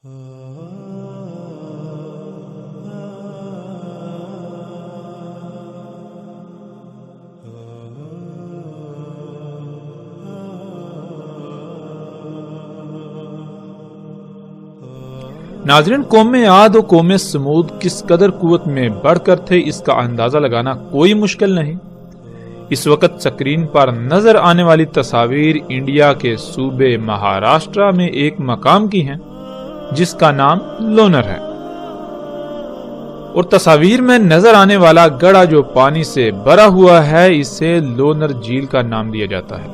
ناظرین، قوم عاد و قوم سمود کس قدر قوت میں بڑھ کر تھے اس کا اندازہ لگانا کوئی مشکل نہیں۔ اس وقت سکرین پر نظر آنے والی تصاویر انڈیا کے صوبے مہاراشٹرا میں ایک مقام کی ہیں جس کا نام لونر ہے، اور تصاویر میں نظر آنے والا گڑھا جو پانی سے بھرا ہوا ہے اسے لونر جھیل کا نام دیا جاتا ہے۔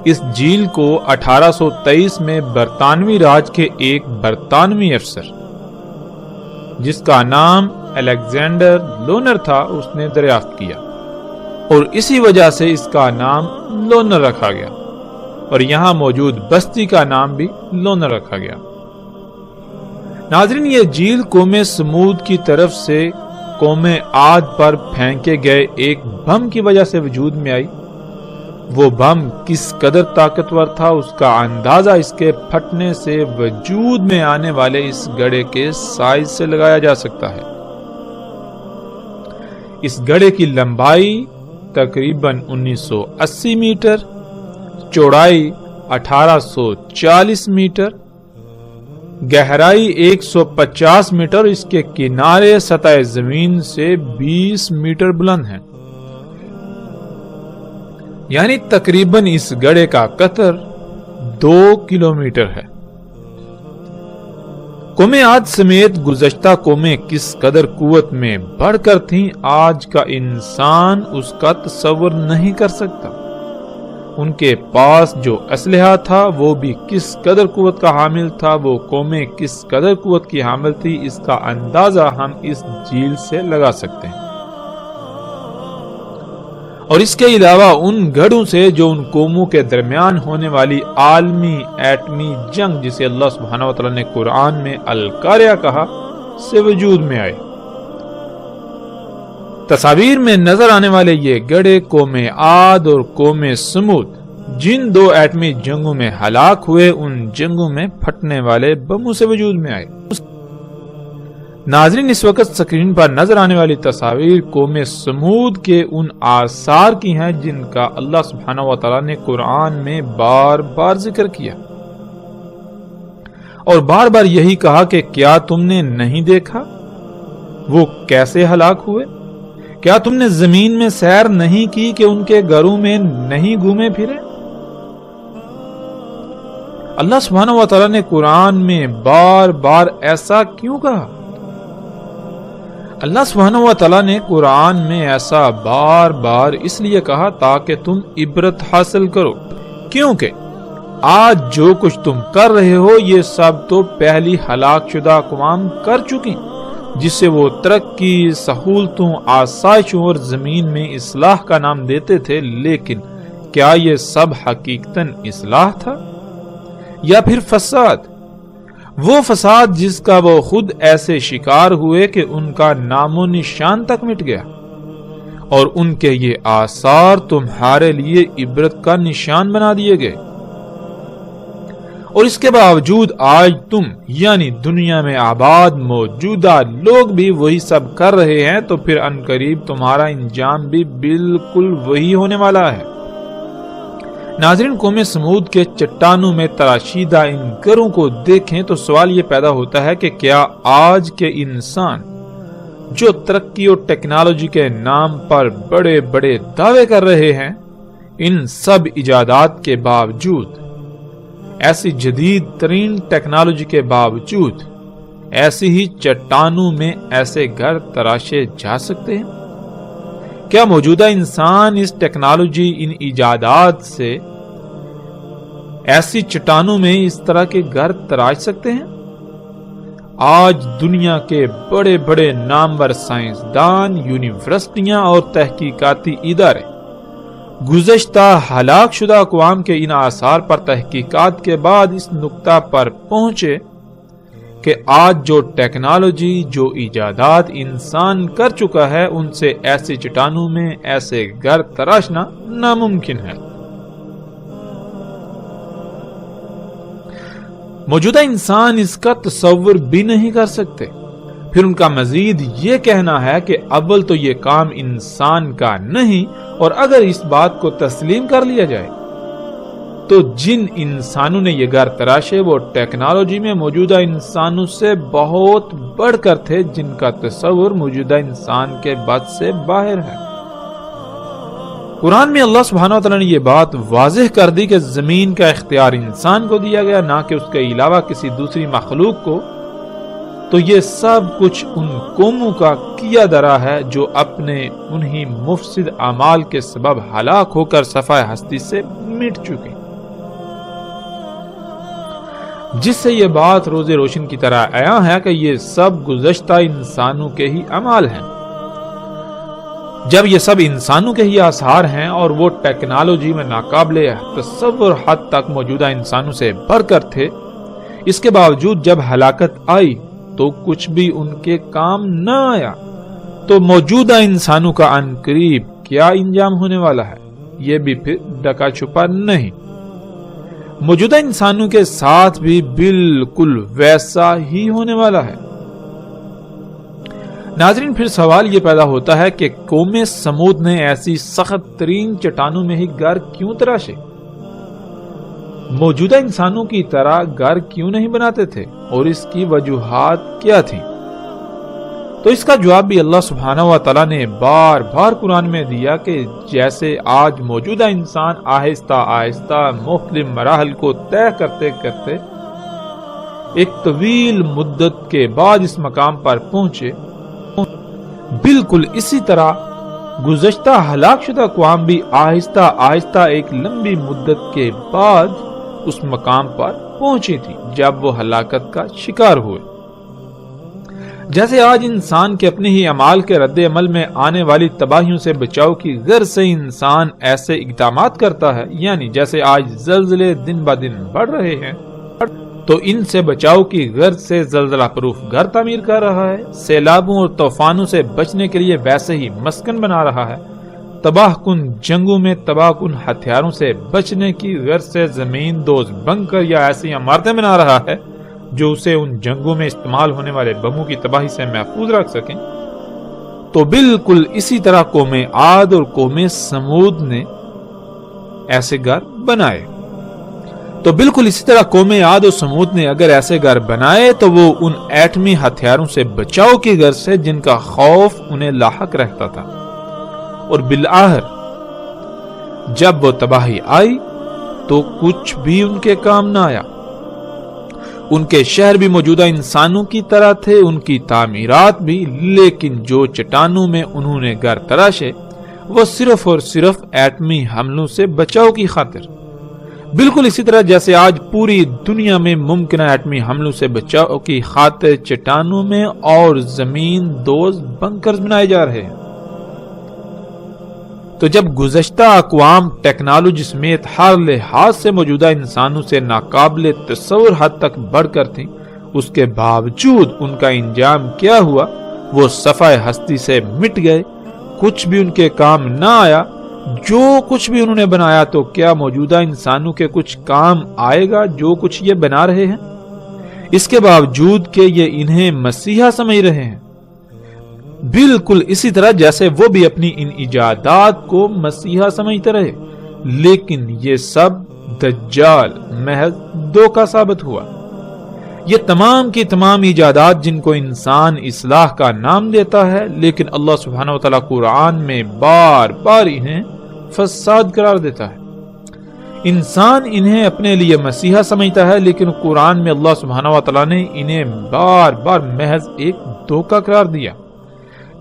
اس جھیل کو 1823 میں برطانوی راج کے ایک برطانوی افسر جس کا نام الیگزینڈر لونر تھا اس نے دریافت کیا، اور اسی وجہ سے اس کا نام لونر رکھا گیا، اور یہاں موجود بستی کا نام بھی لونر رکھا گیا۔ ناظرین، یہ جھیل قوم سمود کی طرف سے قوم عاد پر پھینکے گئے ایک بم کی وجہ سے وجود میں آئی۔ وہ بم کس قدر طاقتور تھا اس کا اندازہ اس کے پھٹنے سے وجود میں آنے والے اس گڑھے کے سائز سے لگایا جا سکتا ہے۔ اس گڑھے کی لمبائی تقریباً 1980 میٹر، چوڑائی 1840 میٹر، گہرائی 150 میٹر، اس کے کنارے سطح زمین سے 20 میٹر بلند ہیں، یعنی تقریباً اس گڑھے کا قطر 2 کلومیٹر ہے۔ قوم عاد سمیت گزشتہ قومیں کس قدر قوت میں بڑھ کر تھیں آج کا انسان اس کا تصور نہیں کر سکتا۔ ان کے پاس جو اسلحہ تھا وہ بھی کس قدر قوت کا حامل تھا، وہ قومیں کس قدر قوت کی حامل تھی، اس کا اندازہ ہم اس جھیل سے لگا سکتے ہیں۔ اور اس کے علاوہ ان گڑھوں سے جو ان قوموں کے درمیان ہونے والی عالمی ایٹمی جنگ جسے اللہ سبحانہ وتعالی نے قرآن میں القاریہ کہا سے وجود میں آئے۔ تصاویر میں نظر آنے والے یہ گڑھے قوم عاد اور قوم سمود جن 2 ایٹمی جنگوں میں ہلاک ہوئے ان جنگوں میں پھٹنے والے بموں سے وجود میں آئے۔ ناظرین، اس وقت سکرین پر نظر آنے والی تصاویر قوم سمود کے ان آثار کی ہیں جن کا اللہ سبحانہ وتعالی نے قرآن میں بار بار ذکر کیا، اور بار بار یہی کہا کہ کیا تم نے نہیں دیکھا وہ کیسے ہلاک ہوئے؟ کیا تم نے زمین میں سیر نہیں کی کہ ان کے گھروں میں نہیں گھومے پھرے؟ اللہ سبحانہ وتعالی نے قرآن میں بار بار ایسا کیوں کہا؟ اللہ سبحانہ وتعالی نے قرآن میں ایسا بار بار اس لیے کہا تاکہ تم عبرت حاصل کرو، کیونکہ آج جو کچھ تم کر رہے ہو یہ سب تو پہلی ہلاک شدہ اقوام کر چکی، جس سے وہ ترقی، سہولتوں، آسائشوں اور زمین میں اصلاح کا نام دیتے تھے، لیکن کیا یہ سب حقیقتاً اصلاح تھا یا پھر فساد؟ وہ فساد جس کا وہ خود ایسے شکار ہوئے کہ ان کا نام و نشان تک مٹ گیا، اور ان کے یہ آثار تمہارے لیے عبرت کا نشان بنا دیے گئے، اور اس کے باوجود آج تم یعنی دنیا میں آباد موجودہ لوگ بھی وہی سب کر رہے ہیں، تو پھر عنقریب تمہارا انجام بھی بالکل وہی ہونے والا ہے۔ ناظرین، قوم سمود کے چٹانوں میں تراشیدہ ان گھروں کو دیکھیں تو سوال یہ پیدا ہوتا ہے کہ کیا آج کے انسان جو ترقی اور ٹیکنالوجی کے نام پر بڑے بڑے دعوے کر رہے ہیں، ان سب ایجادات کے باوجود، ایسی جدید ترین ٹیکنالوجی کے باوجود، ایسی ہی چٹانوں میں ایسے گھر تراشے جا سکتے ہیں؟ کیا موجودہ انسان اس ٹیکنالوجی، ان ایجادات سے ایسی چٹانوں میں اس طرح کے گھر تراش سکتے ہیں؟ آج دنیا کے بڑے بڑے نامور سائنسدان، یونیورسٹیاں اور تحقیقاتی ادارے گزشتہ ہلاک شدہ اقوام کے ان آثار پر تحقیقات کے بعد اس نقطہ پر پہنچے کہ آج جو ٹیکنالوجی، جو ایجادات انسان کر چکا ہے، ان سے ایسے چٹانوں میں ایسے گھر تراشنا ناممکن ہے۔ موجودہ انسان اس کا تصور بھی نہیں کر سکتے۔ پھر ان کا مزید یہ کہنا ہے کہ اول تو یہ کام انسان کا نہیں، اور اگر اس بات کو تسلیم کر لیا جائے تو جن انسانوں نے یہ گھر تراشے وہ ٹیکنالوجی میں موجودہ انسانوں سے بہت بڑھ کر تھے، جن کا تصور موجودہ انسان کے بس سے باہر ہے۔ قرآن میں اللہ سبحانہ وتعالی نے یہ بات واضح کر دی کہ زمین کا اختیار انسان کو دیا گیا، نہ کہ اس کے علاوہ کسی دوسری مخلوق کو۔ تو یہ سب کچھ ان قوموں کا کیا درا ہے جو اپنے انہی مفسد اعمال کے سبب ہلاک ہو کر صفحہ ہستی سے مٹ چکے، جس سے یہ بات روز روشن کی طرح عیاں ہے کہ یہ سب گزشتہ انسانوں کے ہی اعمال ہیں۔ جب یہ سب انسانوں کے ہی آثار ہیں اور وہ ٹیکنالوجی میں ناقابل تصور حد تک موجودہ انسانوں سے بڑھ کر تھے، اس کے باوجود جب ہلاکت آئی تو کچھ بھی ان کے کام نہ آیا، تو موجودہ انسانوں کا عنقریب کیا انجام ہونے والا ہے، یہ بھی پھر ڈکا چھپا نہیں۔ موجودہ انسانوں کے ساتھ بھی بالکل ویسا ہی ہونے والا ہے۔ ناظرین، پھر سوال یہ پیدا ہوتا ہے کہ قوم سمود نے ایسی سخت ترین چٹانوں میں ہی گھر کیوں تراشے؟ موجودہ انسانوں کی طرح گھر کیوں نہیں بناتے تھے، اور اس کی وجوہات کیا تھیں؟ تو اس کا جواب بھی اللہ سبحانہ و تعالیٰ نے بار بار قرآن میں دیا کہ جیسے آج موجودہ انسان آہستہ آہستہ مختلف مراحل کو طے کرتے کرتے ایک طویل مدت کے بعد اس مقام پر پہنچے، بالکل اسی طرح گزشتہ ہلاک شدہ اقوام بھی آہستہ آہستہ ایک لمبی مدت کے بعد اس مقام پر پہنچی تھی جب وہ ہلاکت کا شکار ہوئے۔ جیسے آج انسان کے اپنے ہی اعمال کے رد عمل میں آنے والی تباہیوں سے بچاؤ کی غرض سے انسان ایسے اقدامات کرتا ہے، یعنی جیسے آج زلزلے دن بہ دن بڑھ رہے ہیں تو ان سے بچاؤ کی غرض سے زلزلہ پروف گھر تعمیر کر رہا ہے، سیلابوں اور طوفانوں سے بچنے کے لیے ویسے ہی مسکن بنا رہا ہے، تباہ کن جنگوں میں تباہ کن ہتھیاروں سے بچنے کی غرض سے زمین دوز بنکر یا ایسی عمارتیں بنا رہا ہے جو اسے ان جنگوں میں استعمال ہونے والے بموں کی تباہی سے محفوظ رکھ سکیں۔ تو بالکل اسی طرح قوم عاد اور قوم سمود نے ایسے گھر بنائے۔ تو بالکل اسی طرح قوم عاد اور سمود نے اگر ایسے گھر بنائے تو وہ ان ایٹمی ہتھیاروں سے بچاؤ کی غرض سے جن کا خوف انہیں لاحق رہتا تھا، اور بالآخر جب وہ تباہی آئی تو کچھ بھی ان کے کام نہ آیا۔ ان کے شہر بھی موجودہ انسانوں کی طرح تھے، ان کی تعمیرات بھی، لیکن جو چٹانوں میں انہوں نے گھر تراشے وہ صرف اور صرف ایٹمی حملوں سے بچاؤ کی خاطر۔ بالکل اسی طرح جیسے آج پوری دنیا میں ممکنہ ایٹمی حملوں سے بچاؤ کی خاطر چٹانوں میں اور زمین دوز بنکرز بنائے جا رہے ہیں۔ تو جب گزشتہ اقوام ٹیکنالوجی سمیت ہر لحاظ سے موجودہ انسانوں سے ناقابل تصور حد تک بڑھ کر تھیں، اس کے باوجود ان کا انجام کیا ہوا؟ وہ صفحہ ہستی سے مٹ گئے، کچھ بھی ان کے کام نہ آیا۔ جو کچھ بھی انہوں نے بنایا تو کیا موجودہ انسانوں کے کچھ کام آئے گا جو کچھ یہ بنا رہے ہیں؟ اس کے باوجود کہ یہ انہیں مسیحا سمجھ رہے ہیں، بالکل اسی طرح جیسے وہ بھی اپنی ان ایجادات کو مسیحا سمجھتے رہے، لیکن یہ سب دجال محض دھوکہ ثابت ہوا۔ یہ تمام کی تمام ایجادات جن کو انسان اصلاح کا نام دیتا ہے، لیکن اللہ سبحانہ وتعالی قرآن میں بار بار انہیں فساد قرار دیتا ہے۔ انسان انہیں اپنے لیے مسیحا سمجھتا ہے، لیکن قرآن میں اللہ سبحانہ وتعالی نے انہیں بار بار محض ایک دھوکہ قرار دیا،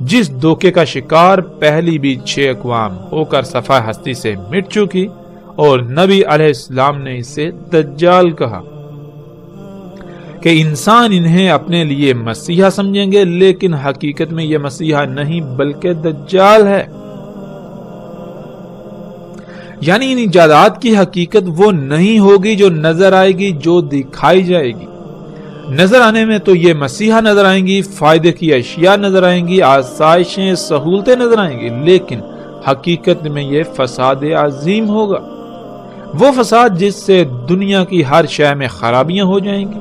جس دھوکے کا شکار پہلی بھی 6 اقوام ہو کر صفحہ ہستی سے مٹ چکی، اور نبی علیہ السلام نے اسے دجال کہا کہ انسان انہیں اپنے لیے مسیحا سمجھیں گے، لیکن حقیقت میں یہ مسیحا نہیں بلکہ دجال ہے۔ یعنی ان ایجادات کی حقیقت وہ نہیں ہوگی جو نظر آئے گی، جو دکھائی جائے گی۔ نظر آنے میں تو یہ مسیحا نظر آئیں گی، فائدے کی اشیاء نظر آئیں گی، آسائشیں، سہولتیں نظر آئیں گی، لیکن حقیقت میں یہ فساد عظیم ہوگا۔ وہ فساد جس سے دنیا کی ہر شے میں خرابیاں ہو جائیں گی،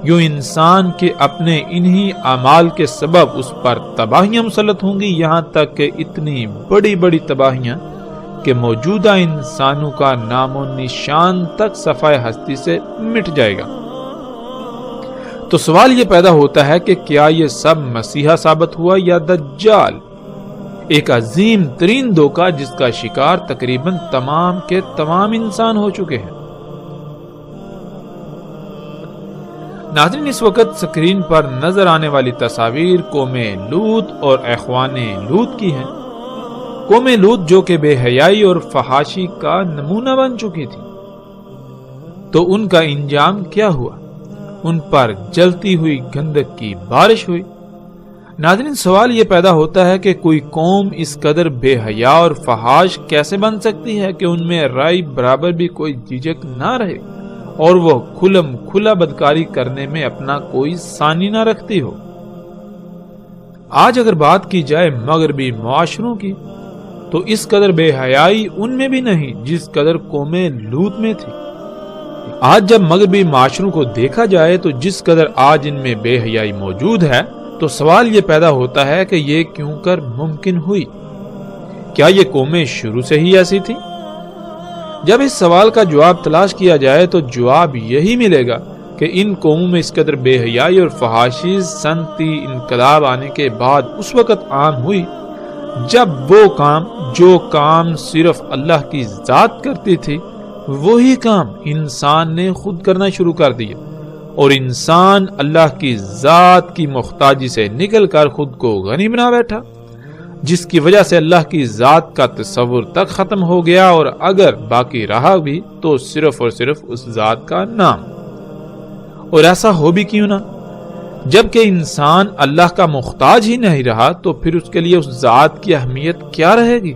یوں انسان کے اپنے انہی اعمال کے سبب اس پر تباہیاں مسلط ہوں گی، یہاں تک کہ اتنی بڑی بڑی تباہیاں کہ موجودہ انسانوں کا نام و نشان تک صفحہ ہستی سے مٹ جائے گا۔ تو سوال یہ پیدا ہوتا ہے کہ کیا یہ سب مسیحا ثابت ہوا یا دجال، ایک عظیم ترین دھوکہ جس کا شکار تقریباً تمام کے تمام انسان ہو چکے ہیں۔ ناظرین، اس وقت سکرین پر نظر آنے والی تصاویر قوم لوط اور اخوان لوط کی ہیں۔ قوم لوط جو کہ بے حیائی اور فحاشی کا نمونہ بن چکی تھی، تو ان کا انجام کیا ہوا؟ ان پر جلتی ہوئی گندک کی بارش ہوئی۔ ناظرین، سوال یہ پیدا ہوتا ہے کہ کوئی قوم اس قدر بے حیا اور فحاش کیسے بن سکتی ہے کہ ان میں رائی برابر بھی کوئی جھجک نہ رہے اور وہ کھلم کھلا بدکاری کرنے میں اپنا کوئی ثانی نہ رکھتی ہو۔ آج اگر بات کی جائے مغربی معاشروں کی، تو اس قدر بے حیائی ان میں بھی نہیں جس قدر قوم لوط میں تھی۔ آج جب مغربی معاشروں کو دیکھا جائے تو جس قدر آج ان میں بے حیائی موجود ہے، تو سوال یہ پیدا ہوتا ہے کہ یہ کیوں کر ممکن ہوئی؟ کیا یہ قومیں شروع سے ہی ایسی تھی؟ جب اس سوال کا جواب تلاش کیا جائے تو جواب یہی ملے گا کہ ان قوموں میں اس قدر بے حیائی اور فحاشی صنعتی انقلاب آنے کے بعد اس وقت عام ہوئی جب جو کام صرف اللہ کی ذات کرتی تھی، وہی کام انسان نے خود کرنا شروع کر دیا، اور انسان اللہ کی ذات کی محتاجی سے نکل کر خود کو غنی بنا بیٹھا، جس کی وجہ سے اللہ کی ذات کا تصور تک ختم ہو گیا، اور اگر باقی رہا بھی تو صرف اور صرف اس ذات کا نام۔ اور ایسا ہو بھی کیوں نہ؟ جبکہ انسان اللہ کا محتاج ہی نہیں رہا تو پھر اس کے لیے اس ذات کی اہمیت کیا رہے گی؟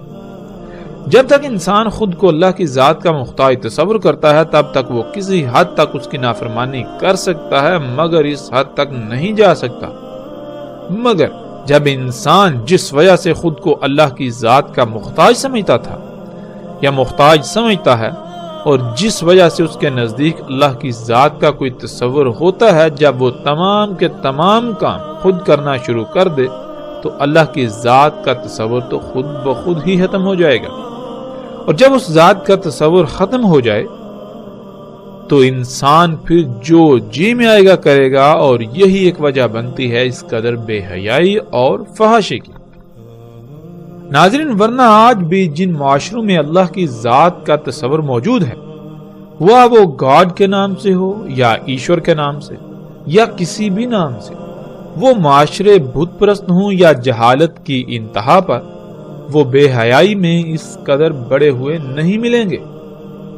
جب تک انسان خود کو اللہ کی ذات کا محتاج تصور کرتا ہے تب تک وہ کسی حد تک اس کی نافرمانی کر سکتا ہے، مگر اس حد تک نہیں جا سکتا۔ مگر جب انسان جس وجہ سے خود کو اللہ کی ذات کا محتاج سمجھتا تھا یا محتاج سمجھتا ہے، اور جس وجہ سے اس کے نزدیک اللہ کی ذات کا کوئی تصور ہوتا ہے، جب وہ تمام کے تمام کام خود کرنا شروع کر دے تو اللہ کی ذات کا تصور تو خود بخود ہی ختم ہو جائے گا۔ اور جب اس ذات کا تصور ختم ہو جائے تو انسان پھر جو جی میں آئے گا کرے گا، اور یہی ایک وجہ بنتی ہے اس قدر بے حیائی اور فحاشی کی۔ ناظرین، ورنہ آج بھی جن معاشروں میں اللہ کی ذات کا تصور موجود ہے، وہ گاڈ کے نام سے ہو یا ایشور کے نام سے یا کسی بھی نام سے، وہ معاشرے بت پرست ہوں یا جہالت کی انتہا پر، وہ بے حیائی میں اس قدر بڑے ہوئے نہیں ملیں گے،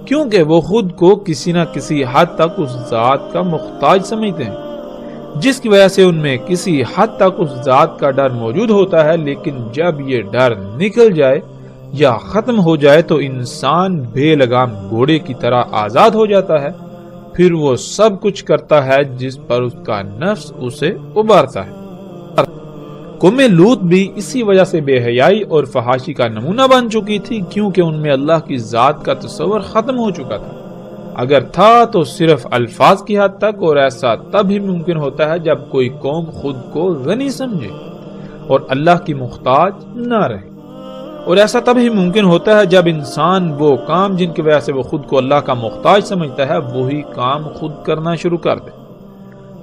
کیونکہ وہ خود کو کسی نہ کسی حد تک اس ذات کا محتاج سمجھتے ہیں، جس کی وجہ سے ان میں کسی حد تک اس ذات کا ڈر موجود ہوتا ہے۔ لیکن جب یہ ڈر نکل جائے یا ختم ہو جائے تو انسان بے لگام گھوڑے کی طرح آزاد ہو جاتا ہے، پھر وہ سب کچھ کرتا ہے جس پر اس کا نفس اسے ابھارتا ہے۔ قوم لوط بھی اسی وجہ سے بے حیائی اور فحاشی کا نمونہ بن چکی تھی، کیونکہ ان میں اللہ کی ذات کا تصور ختم ہو چکا تھا۔ اگر تھا تو صرف الفاظ کی حد تک، اور ایسا تب ہی ممکن ہوتا ہے جب کوئی قوم خود کو غنی سمجھے اور اللہ کی محتاج نہ رہے، اور ایسا تب ہی ممکن ہوتا ہے جب انسان وہ کام جن کی وجہ سے وہ خود کو اللہ کا محتاج سمجھتا ہے وہی کام خود کرنا شروع کر دے۔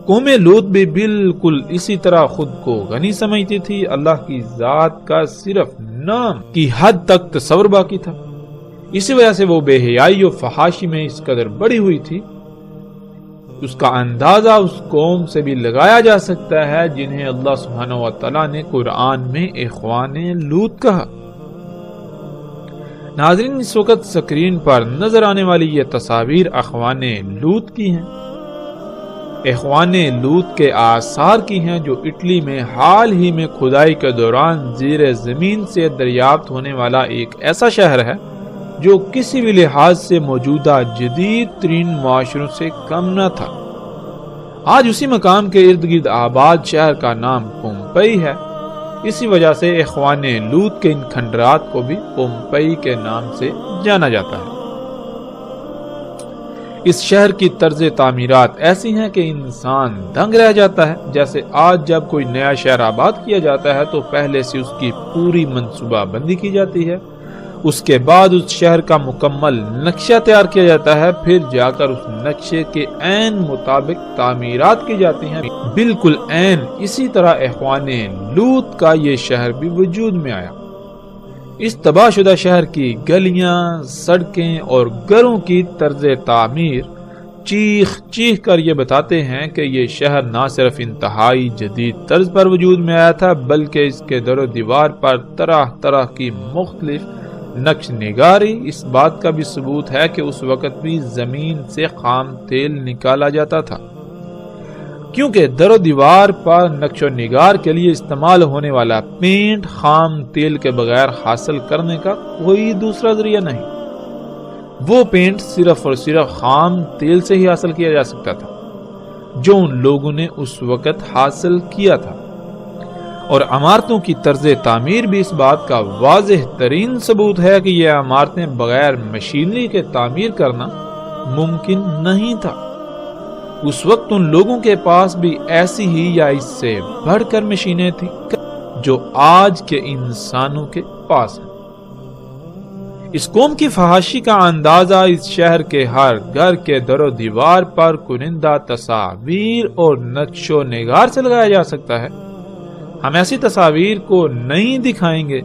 قوم لوط بھی بالکل اسی طرح خود کو غنی سمجھتی تھی، اللہ کی ذات کا صرف نام کی حد تک تصور باقی تھا، اسی وجہ سے وہ بے حیائی و فحاشی میں اس قدر بڑی ہوئی تھی۔ اس کا اندازہ اس قوم سے بھی لگایا جا سکتا ہے جنہیں اللہ سبحانہ و تعالیٰ نے قرآن میں اخوان لوط کہا۔ ناظرین، اس وقت سکرین پر نظر آنے والی یہ تصاویر اخوان لوط کی ہیں، اخوان لوط کے آثار کی ہیں، جو اٹلی میں حال ہی میں کھدائی کے دوران زیر زمین سے دریافت ہونے والا ایک ایسا شہر ہے جو کسی بھی لحاظ سے موجودہ جدید ترین معاشروں سے کم نہ تھا۔ آج اسی مقام کے ارد گرد آباد شہر کا نام پومپئی ہے، اسی وجہ سے اخوان لوط کے ان کھنڈرات کو بھی پومپئی کے نام سے جانا جاتا ہے۔ اس شہر کی طرز تعمیرات ایسی ہیں کہ انسان دنگ رہ جاتا ہے۔ جیسے آج جب کوئی نیا شہر آباد کیا جاتا ہے تو پہلے سے اس کی پوری منصوبہ بندی کی جاتی ہے، اس کے بعد اس شہر کا مکمل نقشہ تیار کیا جاتا ہے، پھر جا کر اس نقشے کے عین مطابق تعمیرات کی جاتی ہیں۔ بالکل عین اسی طرح اخوان لوط کا یہ شہر بھی وجود میں آیا۔ اس تباہ شدہ شہر کی گلیاں، سڑکیں اور گھروں کی طرز تعمیر چیخ چیخ کر یہ بتاتے ہیں کہ یہ شہر نہ صرف انتہائی جدید طرز پر وجود میں آیا تھا، بلکہ اس کے در و دیوار پر طرح طرح کی مختلف نقش نگاری اس بات کا بھی ثبوت ہے کہ اس وقت بھی زمین سے خام تیل نکالا جاتا تھا، کیونکہ در و دیوار پر نقش و نگار کے لیے استعمال ہونے والا پینٹ خام تیل کے بغیر حاصل کرنے کا کوئی دوسرا ذریعہ نہیں۔ وہ پینٹ صرف اور صرف خام تیل سے ہی حاصل کیا جا سکتا تھا جو ان لوگوں نے اس وقت حاصل کیا تھا، اور عمارتوں کی طرز تعمیر بھی اس بات کا واضح ترین ثبوت ہے کہ یہ عمارتیں بغیر مشینری کے تعمیر کرنا ممکن نہیں تھا۔ اس وقت ان لوگوں کے پاس بھی ایسی ہی یا اس سے بڑھ کر مشینیں تھیں جو آج کے انسانوں کے پاس ہیں۔ اس قوم کی فحاشی کا اندازہ اس شہر کے ہر گھر کے در و دیوار پر کنندہ تصاویر اور نقش و نگار سے لگایا جا سکتا ہے۔ ہم ایسی تصاویر کو نہیں دکھائیں گے۔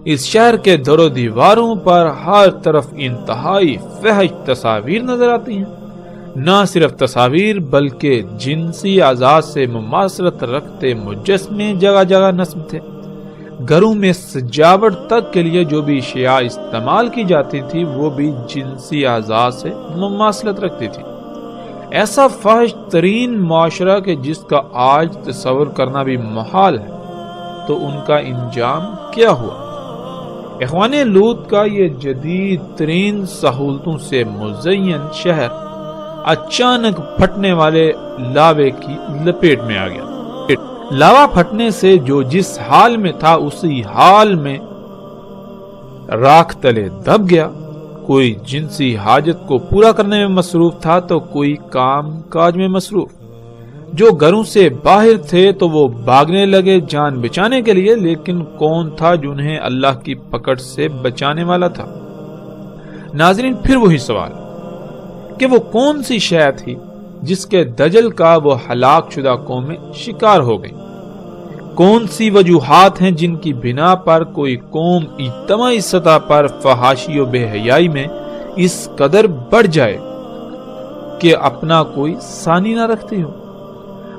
اس شہر کے در و دیواروں پر ہر طرف انتہائی فحش تصاویر نظر آتی ہیں۔ نہ صرف تصاویر بلکہ جنسی اعضاء سے مماثلت رکھتے مجسمے جگہ جگہ نصب تھے۔ گھروں میں سجاوٹ تک کے لیے جو بھی اشیاء استعمال کی جاتی تھی وہ بھی جنسی اعضاء سے مماثلت رکھتی تھی۔ ایسا فحش ترین معاشرہ کہ جس کا آج تصور کرنا بھی محال ہے، تو ان کا انجام کیا ہوا؟ اخوان لوط کا یہ جدید ترین سہولتوں سے مزین شہر اچانک پھٹنے والے لاوے کی لپیٹ میں آ گیا۔ لاوا پھٹنے سے جو جس حال میں تھا اسی حال میں راکھ تلے دب گیا۔ کوئی جنسی حاجت کو پورا کرنے میں مصروف تھا تو کوئی کام کاج میں مصروف۔ جو گھروں سے باہر تھے تو وہ بھاگنے لگے جان بچانے کے لیے، لیکن کون تھا جنہیں اللہ کی پکڑ سے بچانے والا تھا؟ ناظرین، پھر وہی سوال کہ وہ کون سی شے تھی جس کے دجل کا وہ ہلاک شدہ قومیں شکار ہو گئی؟ کون سی وجوہات ہیں جن کی بنا پر کوئی قوم اجتماعی سطح پر فحاشی و بے حیائی میں اس قدر بڑھ جائے کہ اپنا کوئی ثانی نہ رکھتی ہو؟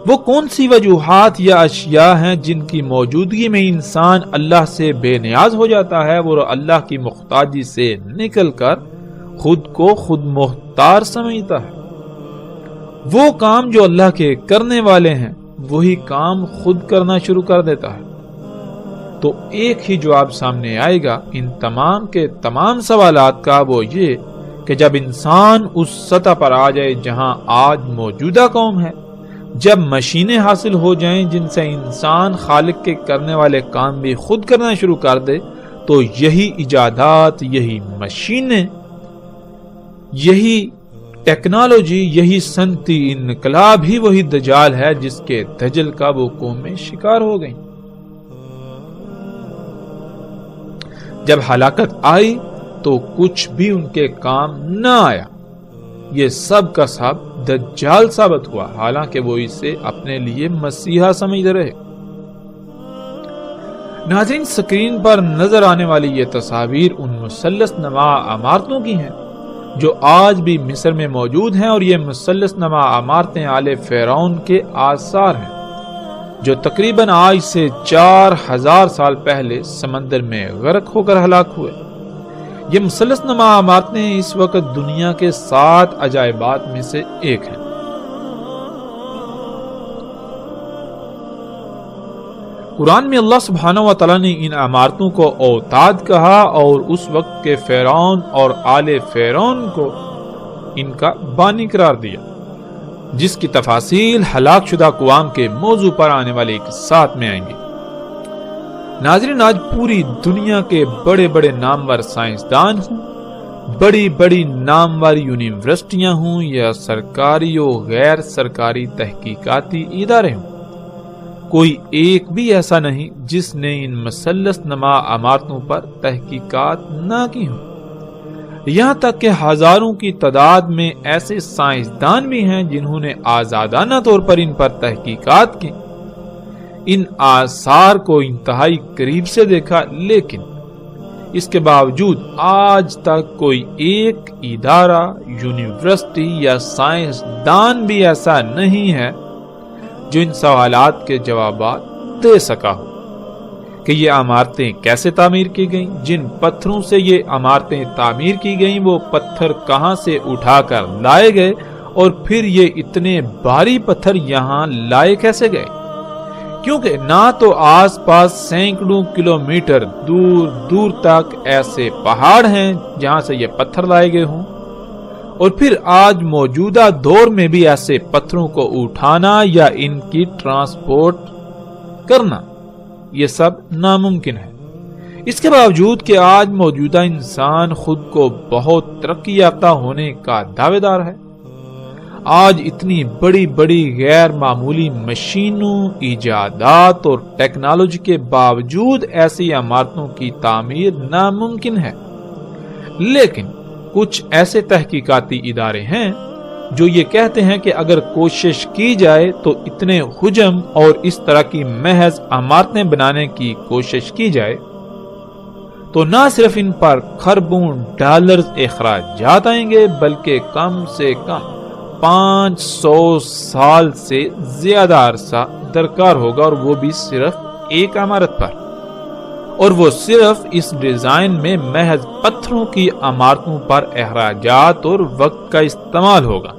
وہ کون سی وجوہات یا اشیاء ہیں جن کی موجودگی میں انسان اللہ سے بے نیاز ہو جاتا ہے، وہ اللہ کی محتاجی سے نکل کر خود کو خود مختار سمجھتا ہے؟ وہ کام جو اللہ کے کرنے والے ہیں وہی کام خود کرنا شروع کر دیتا ہے۔ تو ایک ہی جواب سامنے آئے گا ان تمام کے تمام سوالات کا، وہ یہ کہ جب انسان اس سطح پر آ جائے جہاں آج موجودہ قوم ہے، جب مشینیں حاصل ہو جائیں جن سے انسان خالق کے کرنے والے کام بھی خود کرنا شروع کر دے، تو یہی ایجادات، یہی مشینیں، یہی ٹیکنالوجی، یہی صنعتی انقلاب ہی وہی دجال ہے جس کے دجل کا وہ قومیں شکار ہو گئیں۔ جب ہلاکت آئی تو کچھ بھی ان کے کام نہ آیا۔ یہ سب کا سب دجال ثابت ہوا، حالانکہ وہ اسے اپنے لیے مسیحا سمجھتے رہے۔ ناظرین، سکرین پر نظر آنے والی یہ تصاویر ان مثلث نما عمارتوں کی ہیں جو آج بھی مصر میں موجود ہیں، اور یہ مثلث نما عمارتیں آل فرعون کے آثار ہیں جو تقریباً آج سے 4000 سال پہلے سمندر میں غرق ہو کر ہلاک ہوئے۔ یہ مثلث نما عمارتیں اس وقت دنیا کے 7 عجائبات میں سے ایک ہیں۔ قرآن میں اللہ سبحانہ و تعالیٰ نے ان عمارتوں کو اوتاد کہا، اور اس وقت کے فرعون اور آل فرعون کو ان کا بانی قرار دیا، جس کی تفاصیل ہلاک شدہ اقوام کے موضوع پر آنے والے ایک ساتھ میں آئیں گے۔ ناظرین، آج پوری دنیا کے بڑے بڑے نامور سائنسدان ہوں بڑی بڑی نامور یونیورسٹیاں ہوں یا سرکاری و غیر سرکاری تحقیقاتی ادارے ہوں، کوئی ایک بھی ایسا نہیں جس نے ان مثلث نما عمارتوں پر تحقیقات نہ کی ہوں۔ یہاں تک کہ ہزاروں کی تعداد میں ایسے سائنسدان بھی ہیں جنہوں نے آزادانہ طور پر ان پر تحقیقات کی، ان آثار کو انتہائی قریب سے دیکھا، لیکن اس کے باوجود آج تک کوئی ایک ادارہ، یونیورسٹی یا سائنسدان بھی ایسا نہیں ہے جو ان سوالات کے جوابات دے سکا ہو کہ یہ عمارتیں کیسے تعمیر کی گئیں، جن پتھروں سے یہ عمارتیں تعمیر کی گئیں وہ پتھر کہاں سے اٹھا کر لائے گئے، اور پھر یہ اتنے بھاری پتھر یہاں لائے کیسے گئے، کیونکہ نہ تو آس پاس سینکڑوں کلومیٹر دور دور تک ایسے پہاڑ ہیں جہاں سے یہ پتھر لائے گئے ہوں، اور پھر آج موجودہ دور میں بھی ایسے پتھروں کو اٹھانا یا ان کی ٹرانسپورٹ کرنا یہ سب ناممکن ہے۔ اس کے باوجود کہ آج موجودہ انسان خود کو بہت ترقی یافتہ ہونے کا دعوے دار ہے، آج اتنی بڑی بڑی غیر معمولی مشینوں، ایجادات اور ٹیکنالوجی کے باوجود ایسی عمارتوں کی تعمیر ناممکن ہے، لیکن کچھ ایسے تحقیقاتی ادارے ہیں جو یہ کہتے ہیں کہ اگر کوشش کی جائے تو اتنے حجم اور اس طرح کی محض عمارتیں بنانے کی کوشش کی جائے تو نہ صرف ان پر خربوں ڈالرز اخراجات آئیں گے، بلکہ کم سے کم 500 سال سے زیادہ عرصہ درکار ہوگا، اور وہ بھی صرف ایک عمارت پر، اور وہ صرف اس ڈیزائن میں محض پتھروں کی عمارتوں پر اخراجات اور وقت کا استعمال ہوگا۔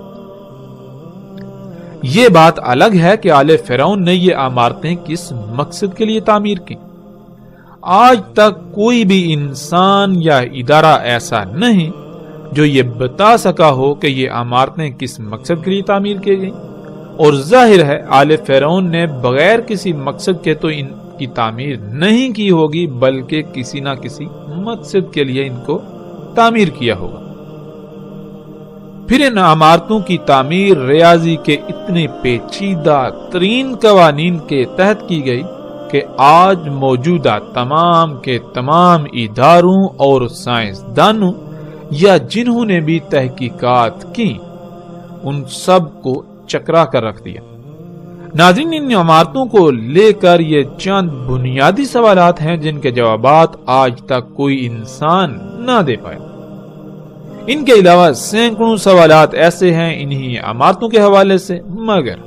یہ بات الگ ہے کہ آل فرعون نے یہ عمارتیں کس مقصد کے لیے تعمیر کی۔ آج تک کوئی بھی انسان یا ادارہ ایسا نہیں جو یہ بتا سکا ہو کہ یہ عمارتیں کس مقصد کے لیے تعمیر کی گئیں، اور ظاہر ہے آل فرعون نے بغیر کسی مقصد کے تو ان کی تعمیر نہیں کی ہوگی، بلکہ کسی نہ کسی مقصد کے لیے ان کو تعمیر کیا ہوگا۔ پھر ان عمارتوں کی تعمیر ریاضی کے اتنے پیچیدہ ترین قوانین کے تحت کی گئی کہ آج موجودہ تمام کے تمام اداروں اور سائنسدانوں یا جنہوں نے بھی تحقیقات کی ان سب کو چکرا کر رکھ دیا۔ ناظرین، ان عمارتوں کو لے کر یہ چند بنیادی سوالات ہیں جن کے جوابات آج تک کوئی انسان نہ دے پایا۔ ان کے علاوہ سینکڑوں سوالات ایسے ہیں انہی عمارتوں کے حوالے سے، مگر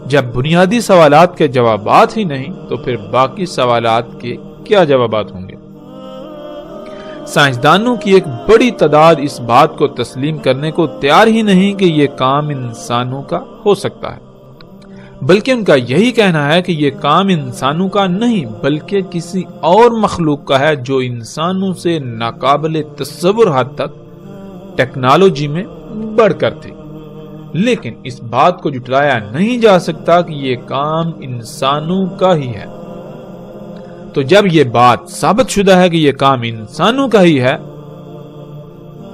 جب بنیادی سوالات کے جوابات ہی نہیں تو پھر باقی سوالات کے کیا جوابات ہوں گے؟ سائنسدانوں کی ایک بڑی تعداد اس بات کو تسلیم کرنے کو تیار ہی نہیں کہ یہ کام انسانوں کا ہو سکتا ہے، بلکہ ان کا یہی کہنا ہے کہ یہ کام انسانوں کا نہیں بلکہ کسی اور مخلوق کا ہے جو انسانوں سے ناقابل تصور حد تک ٹیکنالوجی میں بڑھ کر تھی۔ لیکن اس بات کو جھٹلایا نہیں جا سکتا کہ یہ کام انسانوں کا ہی ہے۔ تو جب یہ بات ثابت شدہ ہے کہ یہ کام انسانوں کا ہی ہے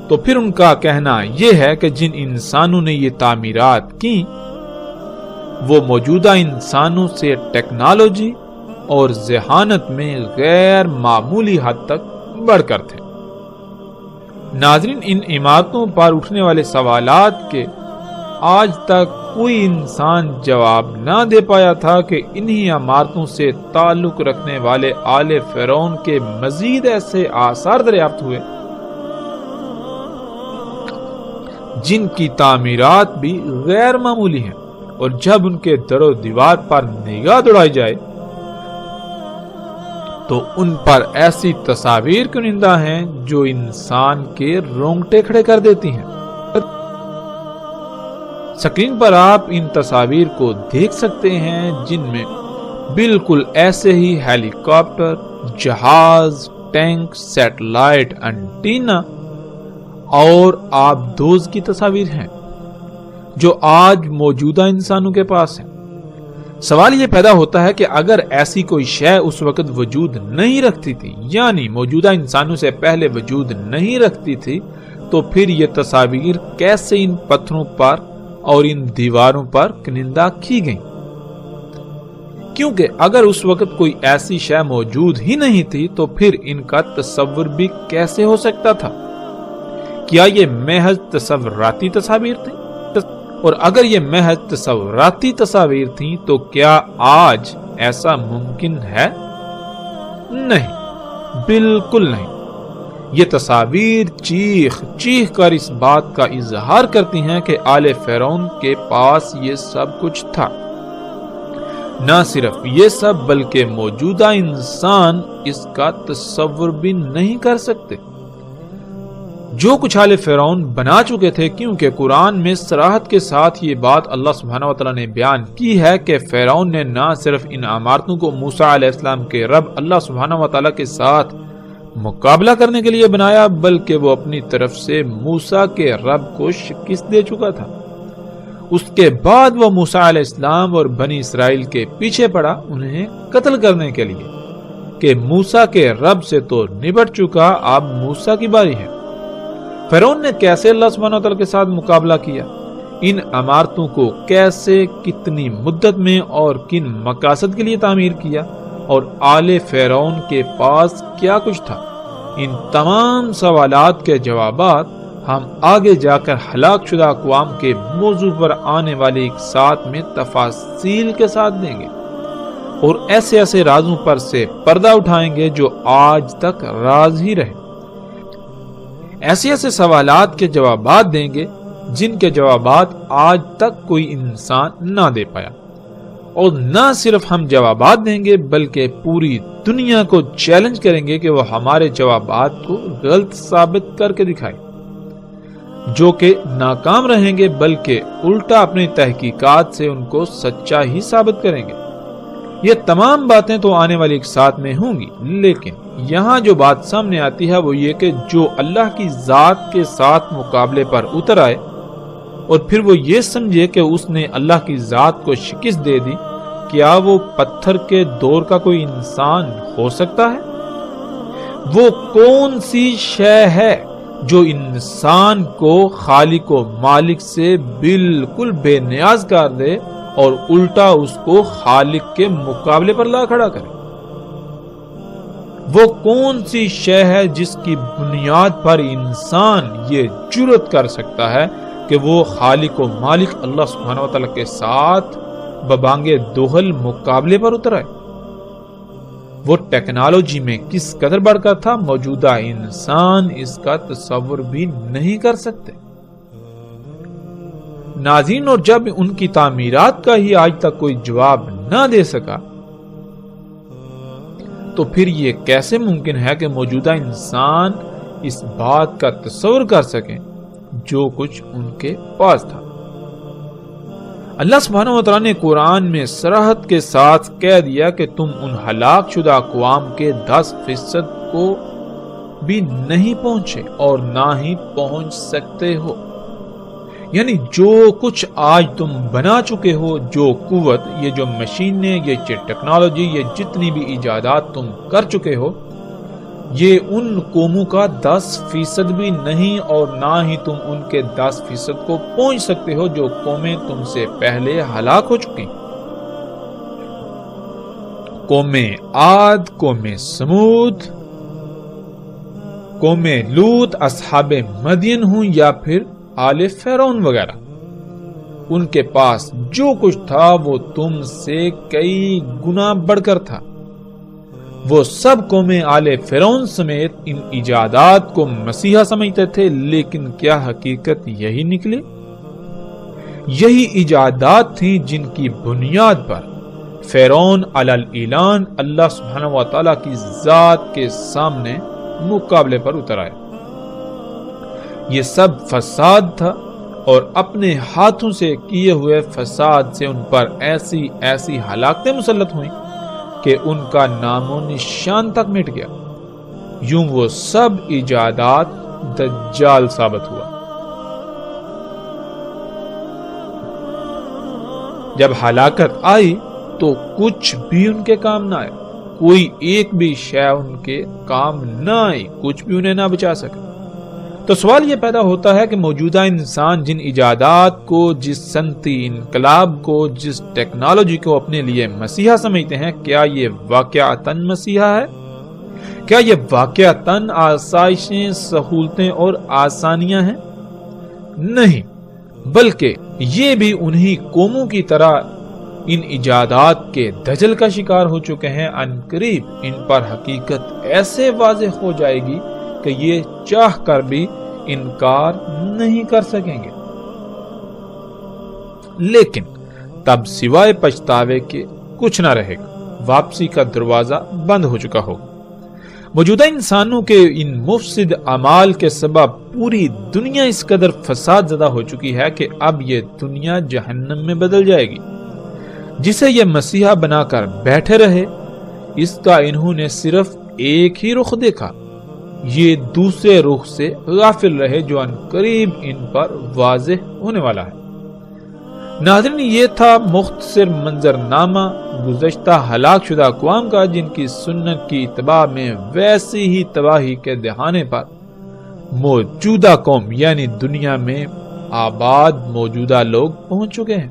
تو پھر ان کا کہنا یہ ہے کہ جن انسانوں نے یہ تعمیرات کی وہ موجودہ انسانوں سے ٹیکنالوجی اور ذہانت میں غیر معمولی حد تک بڑھ کر تھے۔ ناظرین، ان عمارتوں پر اٹھنے والے سوالات کے آج تک کوئی انسان جواب نہ دے پایا تھا کہ انہی عمارتوں سے تعلق رکھنے والے آل فرعون کے مزید ایسے آثار دریافت ہوئے جن کی تعمیرات بھی غیر معمولی ہیں، اور جب ان کے در و دیوار پر نگاہ دوڑائی جائے تو ان پر ایسی تصاویر کنندہ ہیں جو انسان کے رونگٹے کھڑے کر دیتی ہیں۔ سکرین پر آپ ان تصاویر کو دیکھ سکتے ہیں جن میں بالکل ایسے ہی ہیلی کاپٹر، جہاز، ٹینک، سیٹلائٹ انٹینا اور آبدوز کی تصاویر ہیں جو آج موجودہ انسانوں کے پاس ہیں۔ سوال یہ پیدا ہوتا ہے کہ اگر ایسی کوئی شے اس وقت وجود نہیں رکھتی تھی، یعنی موجودہ انسانوں سے پہلے وجود نہیں رکھتی تھی، تو پھر یہ تصاویر کیسے ان پتھروں پر اور ان دیواروں پر کنندہ کی گئیں؟ کیونکہ اگر اس وقت کوئی ایسی شے موجود ہی نہیں تھی تو پھر ان کا تصور بھی کیسے ہو سکتا تھا؟ کیا یہ محض تصوراتی تصاویر تھیں؟ اور اگر یہ محض تصوراتی تصاویر تھیں تو کیا آج ایسا ممکن ہے؟ نہیں، بالکل نہیں۔ یہ تصاویر چیخ کر اس بات کا اظہار کرتی ہیں کہ آل فرعون کے پاس یہ سب کچھ تھا۔ نہ صرف یہ سب بلکہ موجودہ انسان اس کا تصور بھی نہیں کر سکتے جو کچھ آل فرعون بنا چکے تھے، کیونکہ قرآن میں صراحت کے ساتھ یہ بات اللہ سبحانہ وتعالی نے بیان کی ہے کہ فرعون نے نہ صرف ان عمارتوں کو موسیٰ علیہ السلام کے رب اللہ سبحانہ وتعالی کے ساتھ مقابلہ کرنے کے لیے بنایا، بلکہ وہ اپنی طرف سے موسیٰ کے رب کو شکست دے چکا تھا۔ اس کے بعد وہ موسیٰ علیہ السلام اور بنی اسرائیل کے پیچھے پڑا انہیں قتل کرنے کے لیے کہ موسیٰ کے رب سے تو نبٹ چکا، اب موسیٰ کی باری ہے۔ فرعون نے کیسے اللہ سبحانہ وتعالی کے ساتھ مقابلہ کیا؟ ان عمارتوں کو کیسے، کتنی مدت میں اور کن مقاصد کے لیے تعمیر کیا، اور آل فرعون کے پاس کیا کچھ تھا؟ ان تمام سوالات کے جوابات ہم آگے جا کر ہلاک شدہ اقوام کے موضوع پر آنے والے ایک ساتھ میں تفاصیل کے ساتھ دیں گے، اور ایسے رازوں پر سے پردہ اٹھائیں گے جو آج تک راز ہی رہے۔ ایسے سوالات کے جوابات دیں گے جن کے جوابات آج تک کوئی انسان نہ دے پایا، اور نہ صرف ہم جوابات دیں گے بلکہ پوری دنیا کو چیلنج کریں گے کہ وہ ہمارے جوابات کو غلط ثابت کر کے دکھائے، جو کہ ناکام رہیں گے بلکہ الٹا اپنی تحقیقات سے ان کو سچا ہی ثابت کریں گے۔ یہ تمام باتیں تو آنے والی ایک ساتھ میں ہوں گی، لیکن یہاں جو بات سامنے آتی ہے وہ یہ کہ جو اللہ کی ذات کے ساتھ مقابلے پر اتر آئے اور پھر وہ یہ سمجھے کہ اس نے اللہ کی ذات کو شکست دے دی، کیا وہ پتھر کے دور کا کوئی انسان ہو سکتا ہے؟ وہ کون سی شے ہے جو انسان کو خالق و مالک سے بالکل بے نیاز کر دے اور الٹا اس کو خالق کے مقابلے پر لا کھڑا کرے؟ وہ کون سی شے ہے جس کی بنیاد پر انسان یہ جرأت کر سکتا ہے کہ وہ خالق و مالک اللہ سبحانہ وتعالی کے ساتھ ببانگے دوہل مقابلے پر اتر آئے؟ وہ ٹیکنالوجی میں کس قدر بڑھ کر تھا، موجودہ انسان اس کا تصور بھی نہیں کر سکتے۔ ناظرین، اور جب ان کی تعمیرات کا ہی آج تک کوئی جواب نہ دے سکا تو پھر یہ کیسے ممکن ہے کہ موجودہ انسان اس بات کا تصور کر سکیں جو کچھ ان کے پاس تھا؟ اللہ سبحانہ وتعالی نے قرآن میں صراحت کے ساتھ کہہ دیا کہ تم ان ہلاک شدہ اقوام کے 10% کو بھی نہیں پہنچے اور نہ ہی پہنچ سکتے ہو۔ یعنی جو کچھ آج تم بنا چکے ہو، جو قوت، یہ جو مشینیں، یہ ٹیکنالوجی، یہ جتنی بھی ایجادات تم کر چکے ہو، یہ ان قوموں کا 10% بھی نہیں، اور نہ ہی تم ان کے 10% کو پہنچ سکتے ہو جو قومیں تم سے پہلے ہلاک ہو چکی۔ قوم عاد، قوم سمود، قوم لوط، اصحاب مدین ہوں یا پھر آل فرعون وغیرہ، ان کے پاس جو کچھ تھا وہ تم سے کئی گنا بڑھ کر تھا۔ وہ سب قومیں آل فرعون سمیت ان ایجادات کو مسیحا سمجھتے تھے، لیکن کیا حقیقت یہی نکلی؟ یہی ایجادات تھیں جن کی بنیاد پر فرعون علی الاعلان اللہ سبحانہ و تعالی کی ذات کے سامنے مقابلے پر اتر آئے۔ یہ سب فساد تھا، اور اپنے ہاتھوں سے کیے ہوئے فساد سے ان پر ایسی ہلاکتیں مسلط ہوئیں کہ ان کا نام و نشان تک مٹ گیا۔ یوں وہ سب ایجادات دجال ثابت ہوا۔ جب ہلاکت آئی تو کچھ بھی ان کے کام نہ آئے، کوئی ایک بھی شے ان کے کام نہ آئی، کچھ بھی انہیں نہ بچا سکے۔ تو سوال یہ پیدا ہوتا ہے کہ موجودہ انسان جن ایجادات کو، جس صنعتی انقلاب کو، جس ٹیکنالوجی کو اپنے لیے مسیحا سمجھتے ہیں، کیا یہ واقعتاً مسیحا ہے؟ کیا یہ واقعتاً آسائشیں، سہولتیں اور آسانیاں ہیں؟ نہیں، بلکہ یہ بھی انہی قوموں کی طرح ان ایجادات کے دجل کا شکار ہو چکے ہیں۔ عنقریب ان پر حقیقت ایسے واضح ہو جائے گی کہ یہ چاہ کر بھی انکار نہیں کر سکیں گے، لیکن تب سوائے پچھتاوے کے کچھ نہ رہے گا، واپسی کا دروازہ بند ہو چکا ہوگا۔ موجودہ انسانوں کے ان مفسد اعمال کے سبب پوری دنیا اس قدر فساد زدہ ہو چکی ہے کہ اب یہ دنیا جہنم میں بدل جائے گی۔ جسے یہ مسیحا بنا کر بیٹھے رہے، اس کا انہوں نے صرف ایک ہی رخ دیکھا، یہ دوسرے رخ سے غافل رہے جو عنقریب ان پر واضح ہونے والا ہے۔ ناظرین، یہ تھا مختصر منظرنامہ گزشتہ ہلاک شدہ اقوام کا، جن کی سنت کی اتباع میں ویسی ہی تباہی کے دہانے پر موجودہ قوم یعنی دنیا میں آباد موجودہ لوگ پہنچ چکے ہیں۔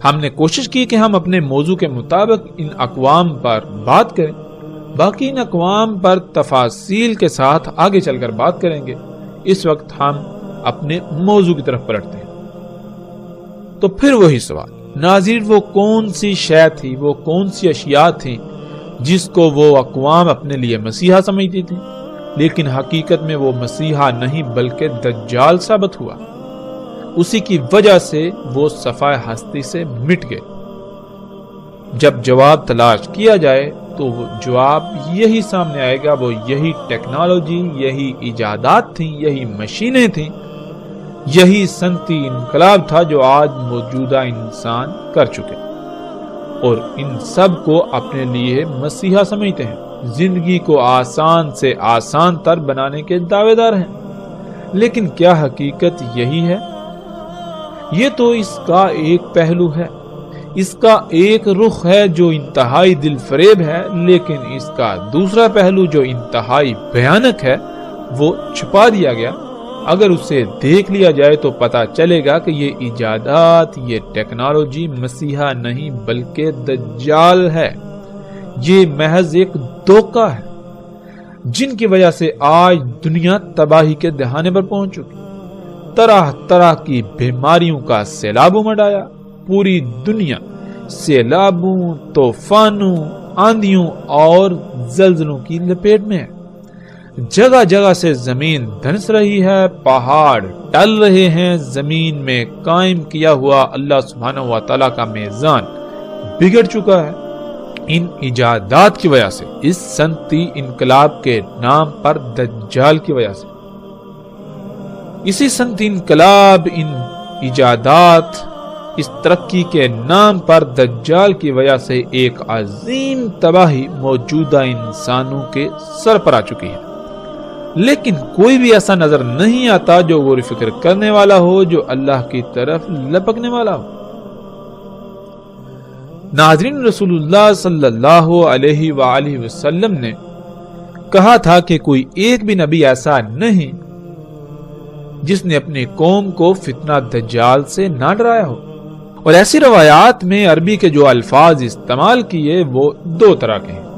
ہم نے کوشش کی کہ ہم اپنے موضوع کے مطابق ان اقوام پر بات کریں، باقی ان اقوام پر تفاصیل کے ساتھ آگے چل کر بات کریں گے۔ اس وقت ہم اپنے موضوع کی طرف پلٹتے ہیں۔ تو پھر وہی سوال، ناظرین، وہ کون سی شے تھی، وہ کون سی اشیاء تھیں جس کو وہ اقوام اپنے لیے مسیحا سمجھتی تھی، لیکن حقیقت میں وہ مسیحا نہیں بلکہ دجال ثابت ہوا۔ اسی کی وجہ سے وہ صفحہ ہستی سے مٹ گئے۔ جب جواب تلاش کیا جائے تو وہ جواب یہی سامنے آئے گا، وہ یہی ٹیکنالوجی، یہی ایجادات تھیں، یہی مشینیں تھیں، یہی صنعتی انقلاب تھا جو آج موجودہ انسان کر چکے، اور ان سب کو اپنے لیے مسیحا سمجھتے ہیں، زندگی کو آسان سے آسان تر بنانے کے دعوے دار ہیں۔ لیکن کیا حقیقت یہی ہے؟ یہ تو اس کا ایک پہلو ہے، اس کا ایک رخ ہے جو انتہائی دل فریب ہے، لیکن اس کا دوسرا پہلو جو انتہائی بھیانک ہے وہ چھپا دیا گیا۔ اگر اسے دیکھ لیا جائے تو پتا چلے گا کہ یہ ایجادات، یہ ٹیکنالوجی مسیحا نہیں بلکہ دجال ہے، یہ محض ایک دھوکہ ہے، جن کی وجہ سے آج دنیا تباہی کے دہانے پر پہنچ چکی، طرح طرح کی بیماریوں کا سیلاب امڈ آیا، پوری دنیا سیلابوں، طوفانوں، آندھیوں اور زلزلوں کی لپیٹ میں ہے۔ جگہ جگہ سے زمین دھنس رہی ہے، پہاڑ ٹل رہے ہیں، زمین میں قائم کیا ہوا اللہ سبحانہ و تعالیٰ کا میزان بگڑ چکا ہے، ان ایجادات کی وجہ سے، اس صنعتی انقلاب کے نام پر دجال کی وجہ سے۔ اسی صنعتی انقلاب، ان ایجادات، اس ترقی کے نام پر دجال کی وجہ سے ایک عظیم تباہی موجودہ انسانوں کے سر پر آ چکی ہے، لیکن کوئی بھی ایسا نظر نہیں آتا جو غور و فکر کرنے والا ہو، جو اللہ کی طرف لپکنے والا ہو۔ ناظرین، رسول اللہ صلی اللہ علیہ وآلہ وسلم نے کہا تھا کہ کوئی ایک بھی نبی ایسا نہیں جس نے اپنی قوم کو فتنہ دجال سے نہ ڈرایا ہو، اور ایسی روایات میں عربی کے جو الفاظ استعمال کیے وہ دو طرح کے ہیں،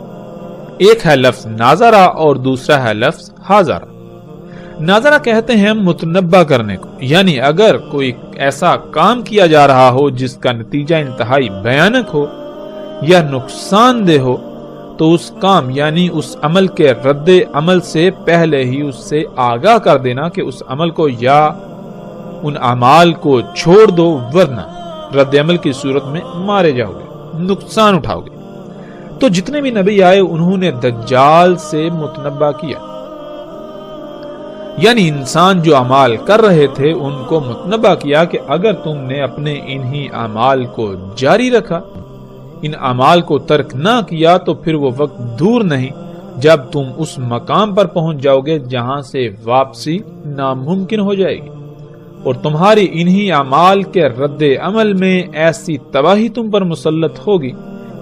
ایک ہے لفظ ناظرہ اور دوسرا ہے لفظ حاضرہ۔ ناظرہ کہتے ہیں متنبہ کرنے کو، یعنی اگر کوئی ایسا کام کیا جا رہا ہو جس کا نتیجہ انتہائی بھیانک ہو یا نقصان دہ ہو تو اس کام یعنی اس عمل کے رد عمل سے پہلے ہی اس سے آگاہ کر دینا کہ اس عمل کو یا ان اعمال کو چھوڑ دو، ورنہ رد عمل کی صورت میں مارے جاؤ گے، نقصان اٹھاؤ گے۔ تو جتنے بھی نبی آئے انہوں نے دجال سے متنبہ کیا، یعنی انسان جو اعمال کر رہے تھے ان کو متنبہ کیا کہ اگر تم نے اپنے انہی اعمال کو جاری رکھا، ان اعمال کو ترک نہ کیا، تو پھر وہ وقت دور نہیں جب تم اس مقام پر پہنچ جاؤ گے جہاں سے واپسی ناممکن ہو جائے گی، اور تمہاری انہی اعمال کے رد عمل میں ایسی تباہی تم پر مسلط ہوگی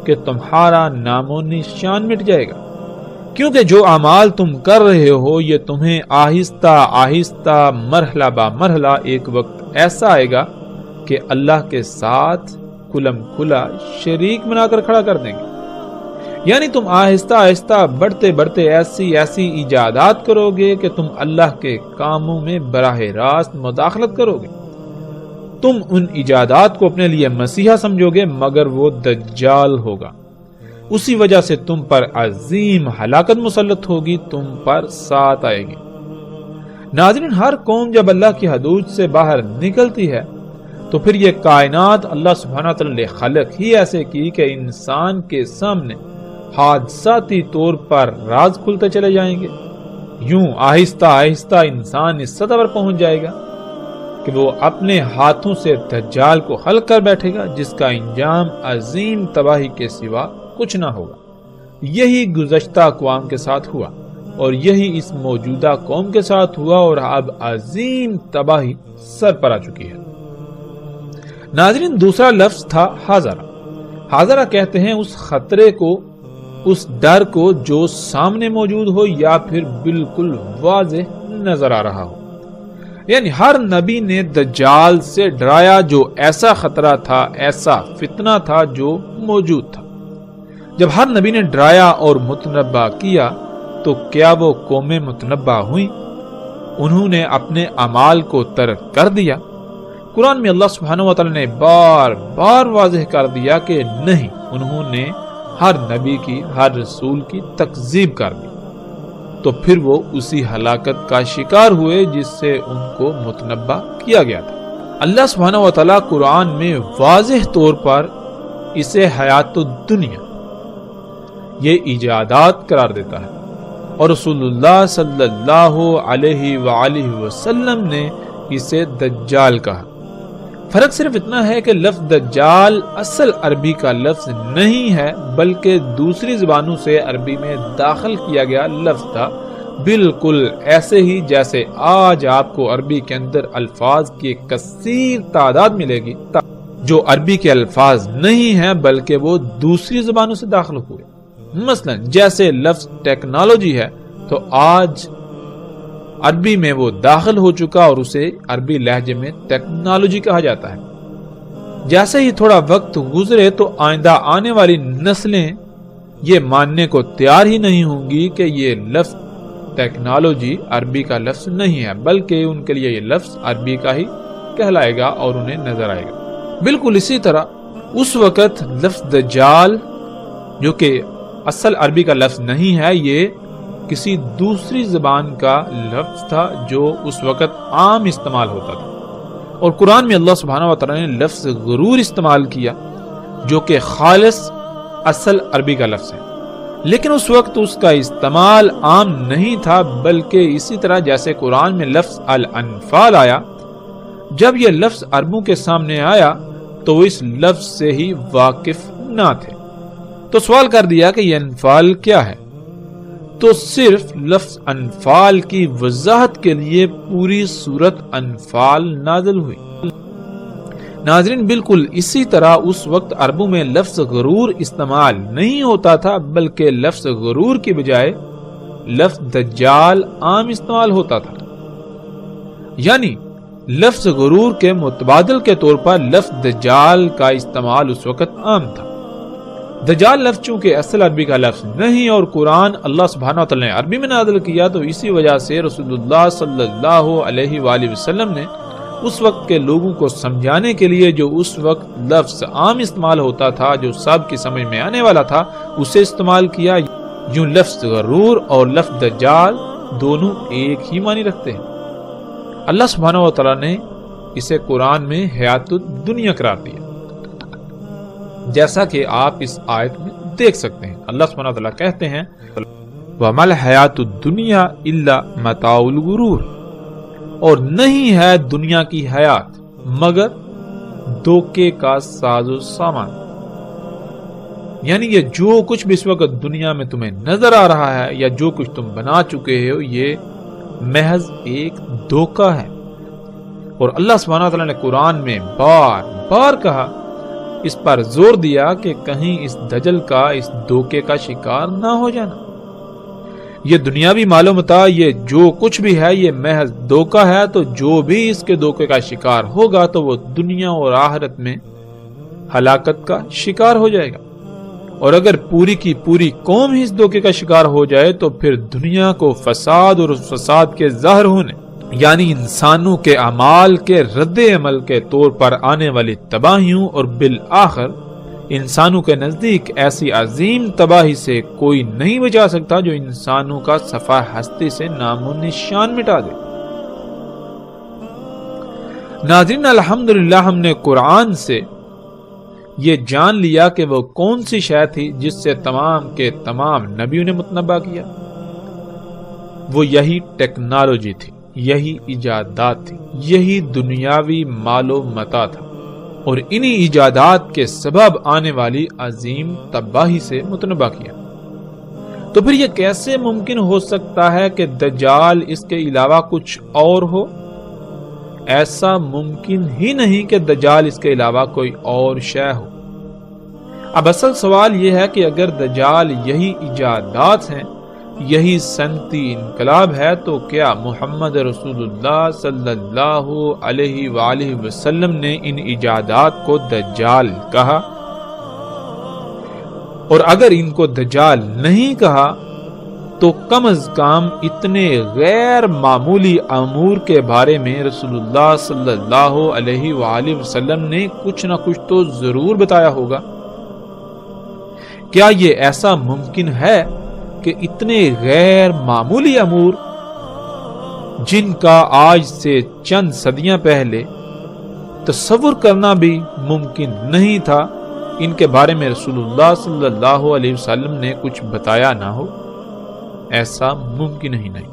کہ تمہارا نام و نشان مٹ جائے گا، کیونکہ جو اعمال تم کر رہے ہو یہ تمہیں آہستہ آہستہ مرحلہ با مرحلہ ایک وقت ایسا آئے گا کہ اللہ کے ساتھ کھلم کھلا شریک بنا کر کھڑا کر دیں گے۔ یعنی تم آہستہ آہستہ بڑھتے بڑھتے ایسی ایجادات کرو گے کہ تم اللہ کے کاموں میں براہ راست مداخلت کرو گے۔ تم ان ایجادات کو اپنے لیے مسیحا سمجھو گے، مگر وہ دجال ہوگا۔ اسی وجہ سے تم پر عظیم ہلاکت مسلط ہوگی، تم پر ساتھ آئے گی۔ ناظرین، ہر قوم جب اللہ کی حدود سے باہر نکلتی ہے تو پھر یہ کائنات اللہ سبحانہ تعالی نے خلق ہی ایسے کی کہ انسان کے سامنے حادثاتی طور پر راز کھلتے چلے جائیں گے۔ یوں آہستہ آہستہ انسان اس سطح پر پہنچ جائے گا کہ وہ اپنے ہاتھوں سے دجال کو حل کر بیٹھے گا، جس کا انجام عظیم تباہی کے سوا کچھ نہ ہوگا۔ یہی گزشتہ اقوام کے ساتھ ہوا اور یہی اس موجودہ قوم کے ساتھ ہوا، اور اب عظیم تباہی سر پر آ چکی ہے۔ ناظرین، دوسرا لفظ تھا حاضرہ۔ حاضرہ کہتے ہیں اس خطرے کو، اس ڈر کو جو سامنے موجود ہو یا پھر بالکل واضح نظر آ رہا ہو۔ یعنی ہر نبی نے دجال سے ڈرایا، جو ایسا خطرہ تھا، ایسا فتنہ تھا جو موجود تھا۔ جب ہر نبی نے ڈرایا اور متنبہ کیا تو کیا وہ قومیں متنبہ ہوئیں؟ انہوں نے اپنے اعمال کو ترک کر دیا۔ قرآن میں اللہ سبحانہ و تعالی نے بار بار واضح کر دیا کہ نہیں، انہوں نے ہر نبی کی، ہر رسول کی تکذیب کر دی، تو پھر وہ اسی ہلاکت کا شکار ہوئے جس سے ان کو متنبہ کیا گیا تھا۔ اللہ سبحانہ و تعالی قرآن میں واضح طور پر اسے حیات الدنیا، یہ ایجادات قرار دیتا ہے، اور رسول اللہ صلی اللہ علیہ وآلہ وسلم نے اسے دجال کہا۔ فرق صرف اتنا ہے کہ لفظ دجال اصل عربی کا لفظ نہیں ہے، بلکہ دوسری زبانوں سے عربی میں داخل کیا گیا لفظ تھا، بالکل ایسے ہی جیسے آج آپ کو عربی کے اندر الفاظ کی ایک کثیر تعداد ملے گی جو عربی کے الفاظ نہیں ہیں بلکہ وہ دوسری زبانوں سے داخل ہوئے۔ مثلا جیسے لفظ ٹیکنالوجی ہے تو آج عربی میں وہ داخل ہو چکا اور اسے عربی لہجے میں ٹیکنالوجی کہا جاتا ہے۔ جیسے ہی تھوڑا وقت گزرے تو آئندہ آنے والی نسلیں یہ ماننے کو تیار ہی نہیں ہوں گی کہ یہ لفظ ٹیکنالوجی عربی کا لفظ نہیں ہے، بلکہ ان کے لیے یہ لفظ عربی کا ہی کہلائے گا اور انہیں نظر آئے گا۔ بالکل اسی طرح اس وقت لفظ دجال، جو کہ اصل عربی کا لفظ نہیں ہے، یہ کسی دوسری زبان کا لفظ تھا جو اس وقت عام استعمال ہوتا تھا، اور قرآن میں اللہ سبحانہ و تعالی نے لفظ غرور استعمال کیا جو کہ خالص اصل عربی کا لفظ ہے، لیکن اس وقت اس کا استعمال عام نہیں تھا، بلکہ اسی طرح جیسے قرآن میں لفظ الانفال آیا، جب یہ لفظ عربوں کے سامنے آیا تو وہ اس لفظ سے ہی واقف نہ تھے، تو سوال کر دیا کہ یہ انفال کیا ہے، تو صرف لفظ انفال کی وضاحت کے لیے پوری سورت انفال نازل ہوئی۔ ناظرین، بالکل اسی طرح اس وقت عربوں میں لفظ غرور استعمال نہیں ہوتا تھا، بلکہ لفظ غرور کی بجائے لفظ دجال عام استعمال ہوتا تھا۔ یعنی لفظ غرور کے متبادل کے طور پر لفظ دجال کا استعمال اس وقت عام تھا۔ دجال لفظ چونکہ اصل عربی کا لفظ نہیں اور قرآن اللہ سبحانہ وتعالی نے عربی میں نازل کیا، تو اسی وجہ سے رسول اللہ صلی اللہ علیہ وآلہ وسلم نے اس وقت کے لوگوں کو سمجھانے کے لیے جو اس وقت لفظ عام استعمال ہوتا تھا، جو سب کی سمجھ میں آنے والا تھا، اسے استعمال کیا۔ یوں لفظ غرور اور لفظ دجال دونوں ایک ہی معنی رکھتے ہیں۔ اللہ سبحانہ وتعالی نے اسے قرآن میں حیات الدنیا قرار دیا، جیسا کہ آپ اس آیت میں دیکھ سکتے ہیں۔ اللہ سبحانہ وتعالی کہتے ہیں وَمَا الْحَيَاةُ الدُّنْيَا إِلَّا مَتَاعُ الْغُرُورِ، اور نہیں ہے دنیا کی حیات مگر دھوکے کا ساز و سامان۔ یعنی یہ جو کچھ بھی اس وقت دنیا میں تمہیں نظر آ رہا ہے یا جو کچھ تم بنا چکے ہو، یہ محض ایک دھوکہ ہے۔ اور اللہ سبحانہ وتعالی نے قرآن میں بار بار کہا، اس پر زور دیا کہ کہیں اس دجل کا، اس دھوکے کا شکار نہ ہو جانا۔ یہ دنیاوی مال و متاع، یہ جو کچھ بھی ہے، یہ محض دھوکہ ہے، تو جو بھی اس کے دھوکے کا شکار ہوگا تو وہ دنیا اور آخرت میں ہلاکت کا شکار ہو جائے گا۔ اور اگر پوری کی پوری قوم ہی اس دھوکے کا شکار ہو جائے تو پھر دنیا کو فساد اور اس فساد کے ظاہر ہونے، یعنی انسانوں کے اعمال کے رد عمل کے طور پر آنے والی تباہیوں، اور بالآخر انسانوں کے نزدیک ایسی عظیم تباہی سے کوئی نہیں بچا سکتا جو انسانوں کا صفحہ ہستی سے نام و نشان مٹا دے۔ ناظرین، الحمدللہ ہم نے قرآن سے یہ جان لیا کہ وہ کون سی شے تھی جس سے تمام کے تمام نبیوں نے متنبع کیا۔ وہ یہی ٹیکنالوجی تھی، یہی ایجادات تھی، یہی دنیاوی مال و متاع تھا، اور انہی ایجادات کے سبب آنے والی عظیم تباہی سے متنبع کیا۔ تو پھر یہ کیسے ممکن ہو سکتا ہے کہ دجال اس کے علاوہ کچھ اور ہو؟ ایسا ممکن ہی نہیں کہ دجال اس کے علاوہ کوئی اور شے ہو۔ اب اصل سوال یہ ہے کہ اگر دجال یہی ایجادات ہیں، یہی صنعتی انقلاب ہے، تو کیا محمد رسول اللہ صلی اللہ علیہ وآلہ وسلم نے ان ایجادات کو دجال کہا؟ اور اگر ان کو دجال نہیں کہا تو کم از کم اتنے غیر معمولی امور کے بارے میں رسول اللہ صلی اللہ علیہ وآلہ وسلم نے کچھ نہ کچھ تو ضرور بتایا ہوگا۔ کیا یہ ایسا ممکن ہے کہ اتنے غیر معمولی امور جن کا آج سے چند صدیاں پہلے تصور کرنا بھی ممکن نہیں تھا، ان کے بارے میں رسول اللہ صلی اللہ علیہ وسلم نے کچھ بتایا نہ ہو؟ ایسا ممکن ہی نہیں۔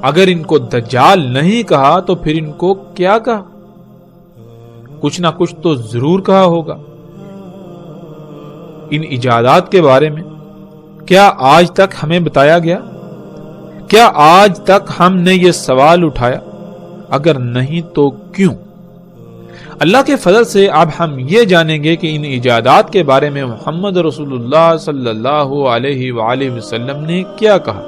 اگر ان کو دجال نہیں کہا تو پھر ان کو کیا کہا؟ کچھ نہ کچھ تو ضرور کہا ہوگا۔ ان ایجادات کے بارے میں کیا آج تک ہمیں بتایا گیا؟ کیا آج تک ہم نے یہ سوال اٹھایا؟ اگر نہیں تو کیوں؟ اللہ کے فضل سے اب ہم یہ جانیں گے کہ ان ایجادات کے بارے میں محمد رسول اللہ صلی اللہ علیہ وآلہ وسلم نے کیا کہا۔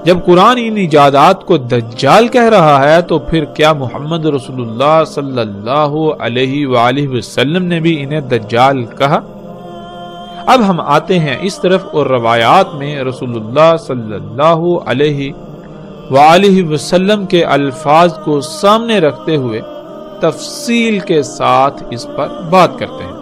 جب قرآن ان ایجادات کو دجال کہہ رہا ہے تو پھر کیا محمد رسول اللہ صلی اللہ علیہ وآلہ وسلم نے بھی انہیں دجال کہا؟ اب ہم آتے ہیں اس طرف، اور روایات میں رسول اللہ صلی اللہ علیہ وآلہ وسلم کے الفاظ کو سامنے رکھتے ہوئے تفصیل کے ساتھ اس پر بات کرتے ہیں۔